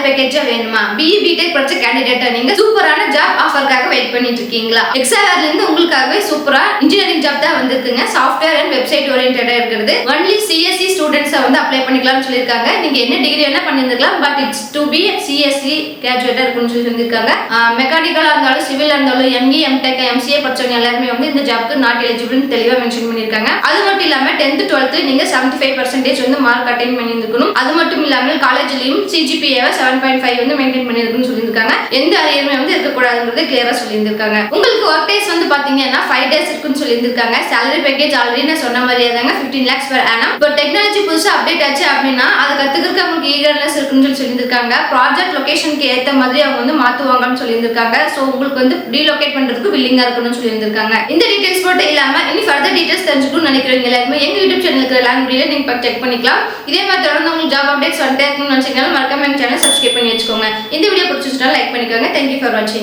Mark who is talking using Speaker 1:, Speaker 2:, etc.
Speaker 1: பேக்கேஜா வேணுமா? BE BTech படிச்ச கேண்டிடேட்டா நீங்க சூப்பரான ஜாப் ஆஃபர்க்காக வெயிட் பண்ணிட்டு இருக்கீங்களா? எக்ஸாஆர்ல இருந்து உங்களுக்காகவே சூப்பரா இன்ஜினியரிங் ஜாப் தான் வந்திருக்குங்க. சாஃப்ட்வேர் அண்ட் வெப்சைட் ஓரியன்டடா இருக்கிறது. ஒன்லி CSE ஸ்டூடண்ட்ஸ் வந்து அப்ளை பண்ணிக்கலாம்னு சொல்லிருக்காங்க. நீங்க என்ன டிகிரி வேணா பண்ணிருக்கலாம், but it's to be CSE கிராஜுவேட்டா இருக்குன்னு சொல்லி சொல்லிருக்காங்க. மெக்கானிக்கலா இருந்தாலும் சிவிலா இருந்தாலும் ME MTech MCA படிச்சவங்க எல்லாருமே வந்து இந்த ஜாப்க்கு நாட் எலிஜிபிள்னு தெளிவா மென்ஷன் பண்ணிருக்காங்க. அது மட்டும் இல்லாம 10th 12th நீங்க 75% வந்து மார்க் அட்டைன் பண்ணியிருக்கணும். அது மட்டும் இல்லாம காலேஜ்லயும் CGPA 7.5 வந்து மெயின்டைன் பண்ணிருக்குன்னு சொல்லியிருக்காங்க. எந்த அரியருமே வந்து இருக்கக்கூடாதுங்கிறது கிளியரா சொல்லியிருக்காங்க. உங்களுக்கு ஒர்க் டேஸ் வந்து பாத்தீங்கன்னா 5 days இருக்குன்னு சொல்லியிருக்காங்க. salary பேக்கேஜ் ஆல்ரெடி நான் சொன்ன மாதிரியே தாங்க 15 lakhs per annum. இப்போ டெக்னாலஜி புதுசா அப்டேட் ஆச்சு அப்படின்னா அதை கத்துக்கிறதுக்கு அவங்களுக்கு ஈகர்னஸ் இருக்குன்னு சொல்லி சொல்லியிருக்காங்க. ப்ராஜெக்ட் லொகேஷனுக்கு ஏத்த மாதிரி அவங்க வந்து மாத்துவாங்கன்னு சொல்லியிருக்காங்க. ஸோ உங்களுக்கு வந்து ரீலோகேட் பண்றதுக்கு வில்லிங்கா இருக்கணும்னு சொல்லியிருக்காங்க. இந்த டீடைல்ஸ் மட்டும் இல்லாம இனி ஃபர்தர் டீடைல்ஸ் தெரிஞ்சுக்கணும்னு நினைக்கிறவங்க எல்லாருமே எங்க யூடியூப் சேனலுக்கு லாங்குவேஜ்ல நீங்க செக் பண்ணிக்கலாம். இதே மாதிரி தொடர்ந்து உங்களுக்கு ஜாப் அப்டேட்ஸ் வந்துட்டே இருக்கணும்னு நினைச்சீங்கன்னா மறக்காம எங்க சேனல் சப்ஸ்கிரைப் பண்ணி வச்சுக்கோங்க. இந்த வீடியோ பிடிச்சிருந்தா லைக் பண்ணிக்கோங்க. தேங்க்யூ ஃபார் வாட்சிங்.